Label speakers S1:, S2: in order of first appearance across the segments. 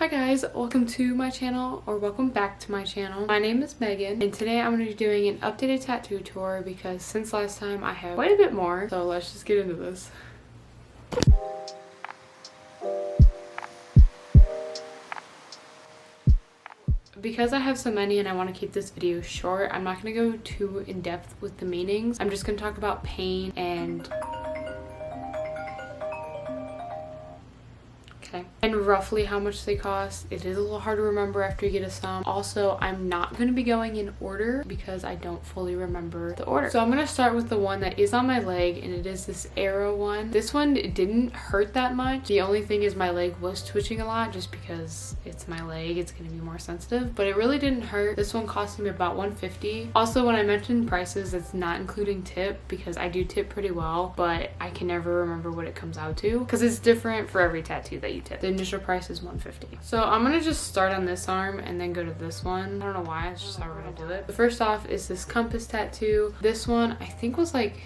S1: Hi guys, welcome to my channel, or welcome back to my channel. My name is Megan, and today I'm going to be doing an updated tattoo tour because since last time I have quite a bit more, so let's just get into this. Because I have so many and I want to keep this video short, I'm not going to go too in depth with the meanings. I'm just going to talk about pain and roughly how much they cost. It is a little hard to remember after you get a sum. Also, I'm not going to be going in order because I don't fully remember the order. So I'm going to start with the one that is on my leg, and it is this arrow one. This one didn't hurt that much. The only thing is my leg was twitching a lot just because it's my leg. It's going to be more sensitive, but it really didn't hurt. This one cost me about $150. Also, when I mentioned prices, it's not including tip because I do tip pretty well, but I can never remember what it comes out to because it's different for every tattoo that you tip. The initial price is $150. So I'm gonna just start on this arm and then go to this one. I don't know why, it's just how we're gonna do it. The first off is this compass tattoo. This one I think was like,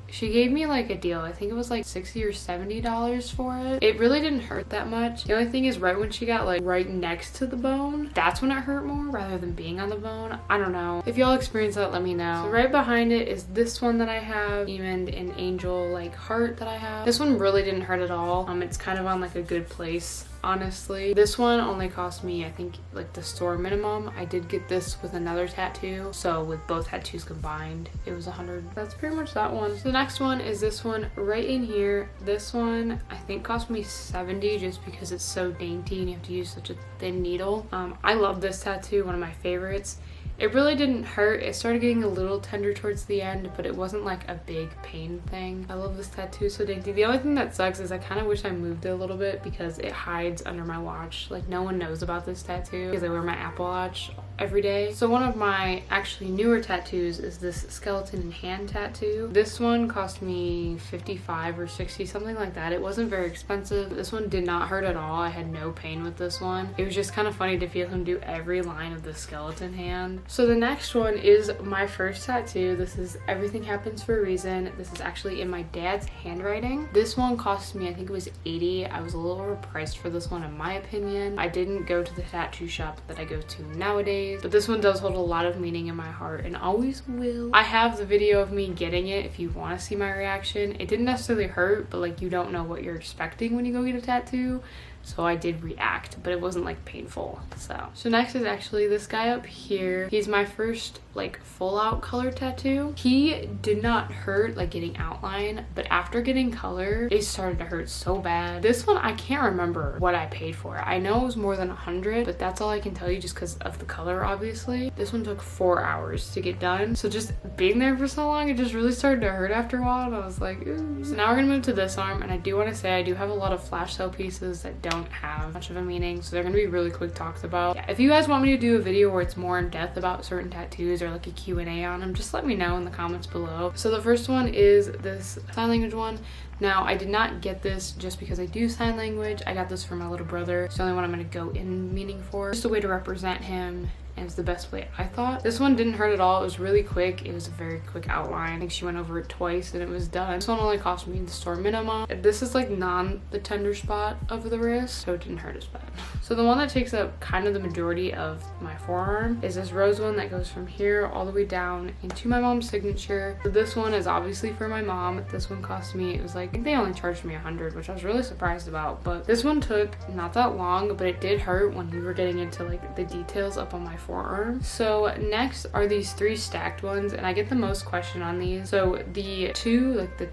S1: she gave me like a deal. I think it was like $60 or $70 for it. It really didn't hurt that much. The only thing is right when she got like right next to the bone, that's when it hurt more rather than being on the bone. I don't know. If y'all experience that, let me know. So right behind it is this one that I have, and an angel like heart that I have. This one really didn't hurt at all. It's kind of on like a good place, honestly. This one only cost me, I think, like the store minimum. I did get this with another tattoo, so with both tattoos combined it was $100. That's pretty much that one. So the next one is this one right in here. This one I think cost me $70 just because it's so dainty and you have to use such a thin needle. I love this tattoo, one of my favorites. It really didn't hurt. It started getting a little tender towards the end, but it wasn't like a big pain thing. I love this tattoo, so dainty. The only thing that sucks is I kind of wish I moved it a little bit because it hides under my watch. Like, no one knows about this tattoo because I wear my Apple Watch every day. So one of my actually newer tattoos is this skeleton and hand tattoo. This one cost me $55 or $60, something like that. It wasn't very expensive. This one did not hurt at all. I had no pain with this one. It was just kind of funny to feel him do every line of the skeleton hand. So the next one is my first tattoo. This is Everything Happens for a Reason. This is actually in my dad's handwriting. This one cost me, I think it was $80. I was a little overpriced for this one in my opinion. I didn't go to the tattoo shop that I go to nowadays, but this one does hold a lot of meaning in my heart and always will. I have the video of me getting it if you want to see my reaction. It didn't necessarily hurt, but like, you don't know what you're expecting when you go get a tattoo. So I did react, but it wasn't like painful. So next is actually this guy up here. He's my first like full out color tattoo. He did not hurt like getting outline, but after getting color, it started to hurt so bad. This one, I can't remember what I paid for. I know it was more than $100, but that's all I can tell you just because of the color, obviously. This one took 4 hours to get done. So just being there for so long, it just really started to hurt after a while, and I was like, ooh. So now we're gonna move to this arm, and I do want to say I do have a lot of flash sale pieces that don't have much of a meaning, so they're gonna be really quick talked about. Yeah, if you guys want me to do a video where it's more in depth about certain tattoos or like a Q&A on them, just let me know in the comments below. So the first one is this sign language one. Now, I did not get this just because I do sign language. I got this for my little brother. It's the only one I'm gonna go in meaning for. Just a way to represent him, and it's the best way I thought. This one didn't hurt at all. It was really quick. It was a very quick outline. I think she went over it twice and it was done. This one only cost me the store minimum. This is like the tender spot of the wrist, so it didn't hurt as bad. So the one that takes up kind of the majority of my forearm is this rose one that goes from here all the way down into my mom's signature. So this one is obviously for my mom. This one cost me, it was like, I think they only charged me $100, which I was really surprised about. But this one took not that long, but it did hurt when we were getting into like the details up on my forearm. So next are these 3 stacked ones, and I get the most question on these. So the two, like the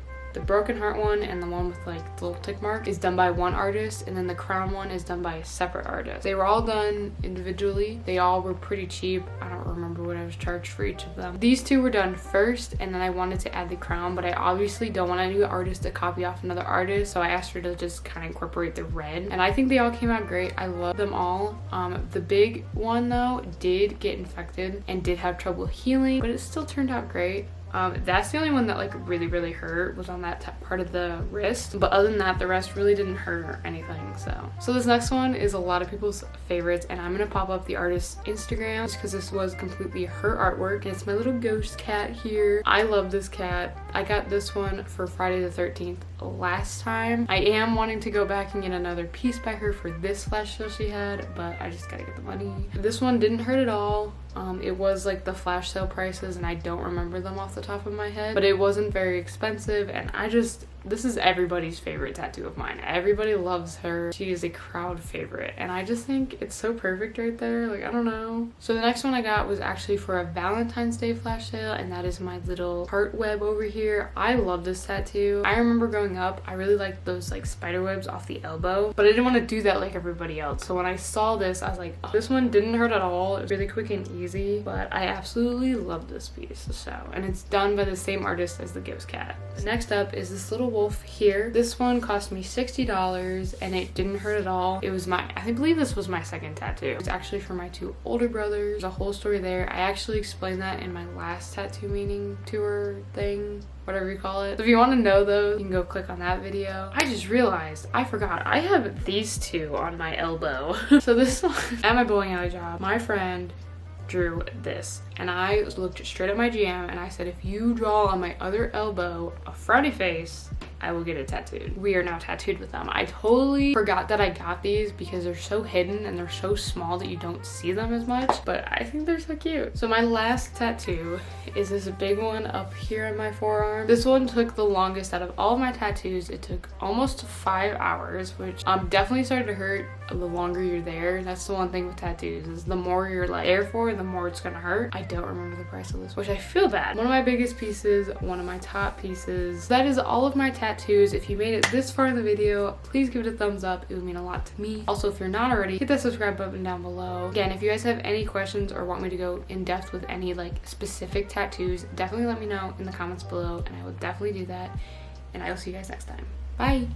S1: broken heart one and the one with like the little tick mark, is done by one artist, and then the crown one is done by a separate artist. They were all done individually. They all were pretty cheap. I don't remember what I was charged for each of them. These 2 were done first, and then I wanted to add the crown, but I obviously don't want a new artist to copy off another artist, so I asked her to just kind of incorporate the red, and I think they all came out great. I love them all. The big one though did get infected and did have trouble healing, but it still turned out great. That's the only one that like really hurt, was on that part of the wrist, but other than that the rest really didn't hurt or anything. So this next one is a lot of people's favorites, and I'm gonna pop up the artist's Instagram just because this was completely her artwork, and it's my little ghost cat here. I love this cat. I got this one for Friday the 13th last time. I am wanting to go back and get another piece by her for this flash sale she had, but I just gotta get the money. This one didn't hurt at all. It was like the flash sale prices and I don't remember them off the top of my head, but it wasn't very expensive, and this is everybody's favorite tattoo of mine. Everybody loves her. She is a crowd favorite, and I just think it's so perfect right there. Like, I don't know. So the next one I got was actually for a Valentine's Day flash sale, and that is my little heart web over here. I love this tattoo. I remember growing up, I really liked those like spider webs off the elbow, but I didn't want to do that like everybody else. So when I saw this, I was like, oh, this one didn't hurt at all. It was really quick and easy, but I absolutely love this piece. So, and it's done by the same artist as the Gibbs cat. Next up is this little wolf here. This one cost me $60 and it didn't hurt at all. It was I believe this was my second tattoo. It's actually for my 2 older brothers. There's a whole story there. I actually explained that in my last tattoo meeting tour thing, whatever you call it. So if you want to know those, you can go click on that video. I just realized I forgot I have these 2 on my elbow. So this one, at my bowling alley job, my friend drew this, and I looked straight at my GM and I said, if you draw on my other elbow a frowny face, I will get it tattooed. We are now tattooed with them. I totally forgot that I got these because they're so hidden and they're so small that you don't see them as much, but I think they're so cute. So my last tattoo is this big one up here on my forearm. This one took the longest out of all of my tattoos. It took almost 5 hours, which definitely started to hurt the longer you're there. That's the one thing with tattoos, is the more you're like there for, the more it's gonna hurt. I don't remember the price of this, which I feel bad. One of my biggest pieces, one of my top pieces. That is all of my tattoos. If you made it this far in the video, please give it a thumbs up. It would mean a lot to me. Also, if you're not already, hit that subscribe button down below. Again, if you guys have any questions or want me to go in depth with any like specific tattoos, definitely let me know in the comments below and I will definitely do that. And I will see you guys next time. Bye.